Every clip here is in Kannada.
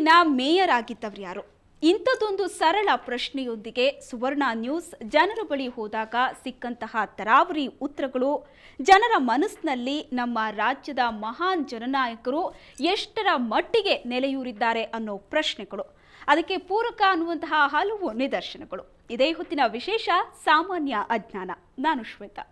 ಬೆಂಗಳೂರಿನ ಮೇಯರ್ ಆಗಿದ್ದವರು ಯಾರು? ಇಂಥದ್ದೊಂದು ಸರಳ ಪ್ರಶ್ನೆಯೊಂದಿಗೆ ಸುವರ್ಣ ನ್ಯೂಸ್ ಜನರ ಬಳಿ ಹೋದಾಗ ಸಿಕ್ಕಂತಹ ತರಾವರಿ ಉತ್ತರಗಳು ಜನರ ಮನಸ್ಸಿನಲ್ಲಿ ನಮ್ಮ ರಾಜ್ಯದ ಮಹಾನ್ ಜನನಾಯಕರು ಎಷ್ಟರ ಮಟ್ಟಿಗೆ ನೆಲೆಯೂರಿದ್ದಾರೆ ಅನ್ನೋ ಪ್ರಶ್ನೆಗಳು, ಅದಕ್ಕೆ ಪೂರಕ ಅನ್ನುವಂತಹ ಹಲವು ನಿದರ್ಶನಗಳು. ಇದೇ ಹೊತ್ತಿನ ವಿಶೇಷ ಸಾಮಾನ್ಯ ಅಜ್ಞಾನ. ನಾನು ಶ್ವೇತಾ.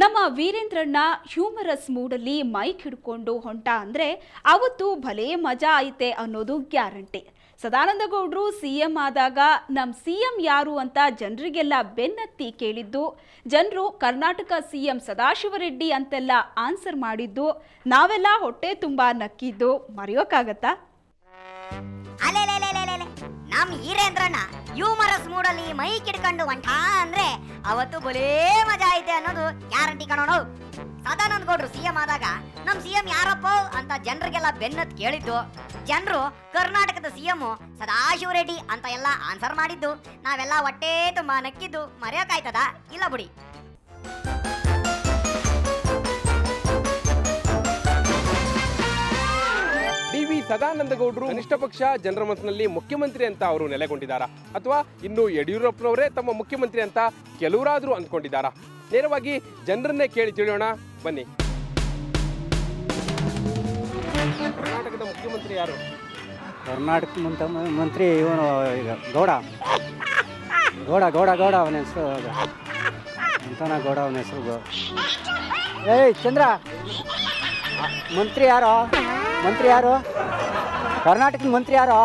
ನಮ್ಮ ವೀರೇಂದ್ರಣ್ಣ ಹ್ಯೂಮರಸ್ ಮೂಡಲ್ಲಿ ಮೈಕ್ ಹಿಡ್ಕೊಂಡು ಹೊಂಟ ಅಂದ್ರೆ ಅವತ್ತು ಭಲೇ ಮಜಾ ಐತೆ ಅನ್ನೋದು ಗ್ಯಾರಂಟಿ. ಸದಾನಂದ ಗೌಡ್ರು ಸಿಎಂ ಆದಾಗ ನಮ್ ಸಿಎಂ ಯಾರು ಅಂತ ಜನರಿಗೆಲ್ಲ ಬೆನ್ನತ್ತಿ ಕೇಳಿದ್ದು, ಜನರು ಕರ್ನಾಟಕ ಸಿಎಂ ಸದಾಶಿವರೆಡ್ಡಿ ಅಂತೆಲ್ಲ ಆನ್ಸರ್ ಮಾಡಿದ್ದು, ನಾವೆಲ್ಲ ಹೊಟ್ಟೆ ತುಂಬಾ ನಕ್ಕಿದ್ದು ಮರೆಯೋಕ್ಕಾಗತ್ತಾ? ನಮ್ ಹೀರೇಂದ್ರಣ್ಣ ಹ್ಯೂಮರಸ್ ಮೂಡಲ್ಲಿ ಮೈಕ್ ಹಿಡ್ಕೊಂಡು ಹೊಂಟ ಅಂದ್ರೆ ಅವತ್ತು ಬಲೇ ಮಜಾ ಐತೆ ಅನ್ನೋದು ಗ್ಯಾರಂಟಿ ಕಣೋಣ. ಸದಾನಂದ ಗೌಡ್ರು ಸಿಎಂ ಆದಾಗ ನಮ್ ಸಿಎಂ ಯಾರಪ್ಪ ಅಂತ ಜನರಿಗೆಲ್ಲ ಬೆನ್ನತ್ ಕೇಳಿದ್ದು, ಜನರು ಕರ್ನಾಟಕದ ಸಿಎಂ ಸದಾಶಿವರೆಡ್ಡಿ ಅಂತ ಎಲ್ಲ ಆನ್ಸರ್ ಮಾಡಿದ್ದು, ನಾವೆಲ್ಲ ಹೊಟ್ಟೆ ತುಂಬಾ ನಕ್ಕಿದ್ದು ಮರೆಯೋಕಾಯ್ತದ? ಇಲ್ಲ ಬಿಡಿ. ಸದಾನಂದ ಗೌಡರು ಕನಿಷ್ಠ ಪಕ್ಷ ಜನರ ಮನಸ್ಸಿನಲ್ಲಿ ಮುಖ್ಯಮಂತ್ರಿ ಅಂತ ಅವರು ನೆಲೆಗೊಂಡಿದ್ದಾರಾ, ಅಥವಾ ಇನ್ನು ಯಡಿಯೂರಪ್ಪನವರೇ ತಮ್ಮ ಮುಖ್ಯಮಂತ್ರಿ ಅಂತ ಕೆಲವರಾದ್ರೂ ಅಂದ್ಕೊಂಡಿದ್ದಾರಾ? ನೇರವಾಗಿ ಜನರನ್ನೇ ಕೇಳಿ ತಿಳಿಯೋಣ ಬನ್ನಿ. ಕರ್ನಾಟಕದ ಮುಖ್ಯಮಂತ್ರಿ ಯಾರು? ಕರ್ನಾಟಕ ಮಂತ್ರಿ ಇವನು ಈಗ ಗೌಡ ಗೌಡ ಗೌಡ ಗೌಡ ಅವನ ಹೆಸರು ಅಂತನ ಗೌಡ ಅವನ ಹೆಸರು. ಏಯ್ ಚಂದ್ರ, ಮಂತ್ರಿ ಯಾರೋ? ಮಂತ್ರಿ ಯಾರು? ಕರ್ನಾಟಕದ ಮಂತ್ರಿ ಯಾರು?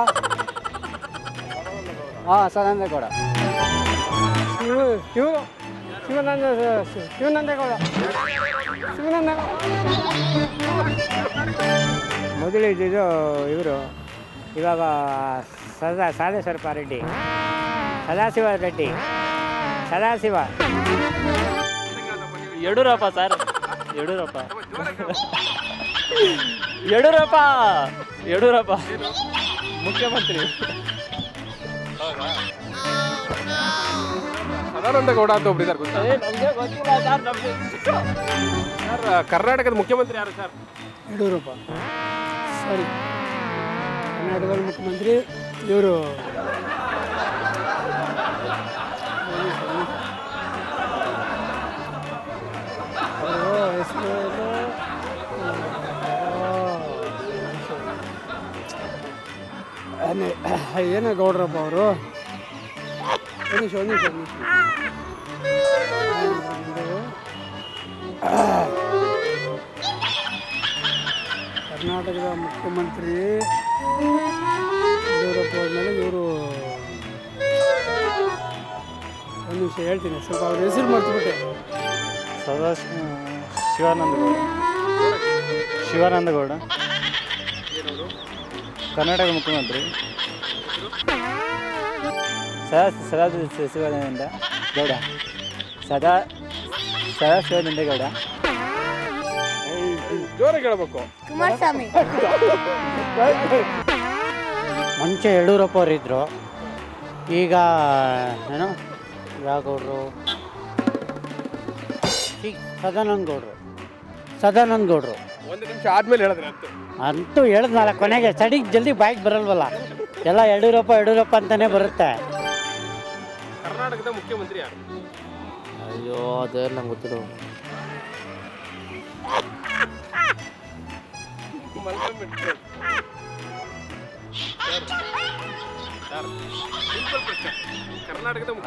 ಸದಾನಂದ ಗೌಡ. ಶಿವಾನಂದಗೌಡ. ಮೊದಲು ಇದ್ದಿದ್ದು ಇವರು, ಇವಾಗ ಸದಾಶಿವ ರೆಡ್ಡಿ. ಸದಾಶಿವ ರೆಡ್ಡಿ. ಸದಾಶಿವ ಯಡಿಯೂರಪ್ಪ ಸರ್. ಯಡಿಯೂರಪ್ಪ ಯಡಿಯೂರಪ್ಪ ಯಡಿಯೂರಪ್ಪ ಮುಖ್ಯಮಂತ್ರಿ. ಸದಾನಂದ ಗೌಡ ಅಂತ ಒಬ್ಬರಿದ್ದಾರೆ ಸರ್. ಕರ್ನಾಟಕದ ಮುಖ್ಯಮಂತ್ರಿ ಯಾರು ಸರ್? ಯಡಿಯೂರಪ್ಪ. ಸರಿ, ಕರ್ನಾಟಕದ ಮುಖ್ಯಮಂತ್ರಿ ಇವರು ಹೆಸರು ಏನೇ ಗೌಡ್ರಪ್ಪ ಅವರು. ಒಂದು ನಿಮಿಷ. ಕರ್ನಾಟಕದ ಮುಖ್ಯಮಂತ್ರಿ ಯಡಿಯೂರಪ್ಪ ಆದಮೇಲೆ ಇವರು, ಒಂದು ನಿಮಿಷ ಹೇಳ್ತೀನಿ, ಸ್ವಲ್ಪ ಅವ್ರ ಹೆಸರು ಮರ್ತುಬಿಟ್ಟೆ. ಶಿವಾನಂದ ಗೌಡ ಕರ್ನಾಟಕ ಮುಖ್ಯಮಂತ್ರಿ. ಸದಾಶಿವಾನಂದ ಗೌಡ. ಸದಾಶಿವಾನಂದ ಗೌಡ. ಜೋರಾಗಿ ಹೇಳ್ಬೇಕು. ಕುಮಾರಸ್ವಾಮಿ. ಮುಂಚೆ ಯಡಿಯೂರಪ್ಪ ಅವರಿದ್ದರು, ಈಗ ಏನು ಯಾವ ಗೌಡರು? ಸದಾನಂದ ಗೌಡರು. ಒಂದು ನಿಮಿಷ ಆದ್ಮೇಲೆ ಹೇಳಿದ್ರೆ ಅಂತೂ ಹೇಳಿದ್ನಲ್ಲ, ಕೊನೆಗೆ ಸಡಿಗೆ ಜಲ್ದಿ ಬಾಯಿಗೆ ಬರಲ್ವಲ್ಲ, ಎಲ್ಲ ಯಡಿಯೂರಪ್ಪ ಅಂತಾನೆ ಬರುತ್ತೆ. ಕರ್ನಾಟಕದ ಮುಖ್ಯಮಂತ್ರಿ ಯಾರು? ಅಯ್ಯೋ ಅದೇ ನಂಗೆ ಗೊತ್ತಿಲ್ಲ.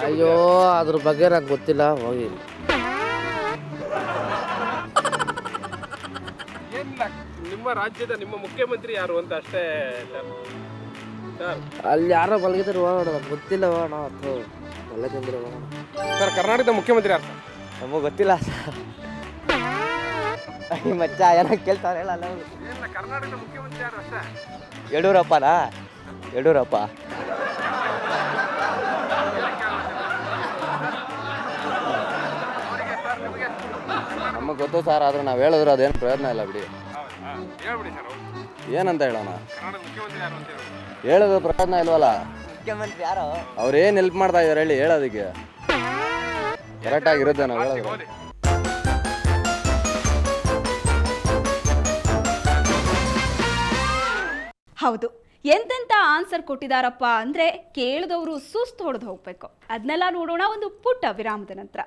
ಅಯ್ಯೋ ಅದ್ರ ಬಗ್ಗೆ ನಂಗೆ ಗೊತ್ತಿಲ್ಲ, ಹೋಗಿ. ನಿಮ್ಮ ರಾಜ್ಯದ ನಿಮ್ಮ ಮುಖ್ಯಮಂತ್ರಿ ಯಾರು ಅಂತ ಅಷ್ಟೇ ಸರ್. ಅಲ್ಲಿ ಯಾರೋ ಮಲಗಿದ್ರು ಗೊತ್ತಿಲ್ಲ ಸರ್. ಕರ್ನಾಟಕದ ಮುಖ್ಯಮಂತ್ರಿ ಯಾರು? ನಮಗೆ ಗೊತ್ತಿಲ್ಲ ಮಚ್ಚ ಏನೋ ಕೇಳ್ತಾರೆ. ಕರ್ನಾಟಕದ ಮುಖ್ಯಮಂತ್ರಿ ಯಾರು ಅಷ್ಟೇ? ಯಡಿಯೂರಪ್ಪನಾ? ಯಡಿಯೂರಪ್ಪ. ನಮಗೆ ಗೊತ್ತು ಸರ್, ಆದ್ರೆ ನಾವು ಹೇಳಿದ್ರೆ ಅದೇನು ಪ್ರಯೋಜನ ಇಲ್ಲ ಬಿಡಿ. ಏನಂತ ಹೇಳೋಣ? ಹೇಳೋದು ಪ್ರಯೋಜನ ಇಲ್ವಲ್ಲ. ಮುಖ್ಯಮಂತ್ರಿ ಯಾರು? ಅವ್ರೇನು ಹೆಲ್ಪ್ ಮಾಡ್ತಾ ಇದಾರೆ ಹೇಳಿ, ಹೇಳೋದಕ್ಕೆ ಕರೆಕ್ಟಾಗಿರುತ್ತೆ ನಾವು ಹೇಳೋದು. ಹೌದು, ಎಂತೆಂಥ ಆನ್ಸರ್ ಕೊಟ್ಟಿದಾರಪ್ಪ ಅಂದರೆ ಕೇಳಿದವರು ಸುಸ್ತು ಹೊಡೆದು ಹೋಗ್ಬೇಕು. ಅದನ್ನೆಲ್ಲ ನೋಡೋಣ ಒಂದು ಪುಟ್ಟ ವಿರಾಮದ ನಂತರ.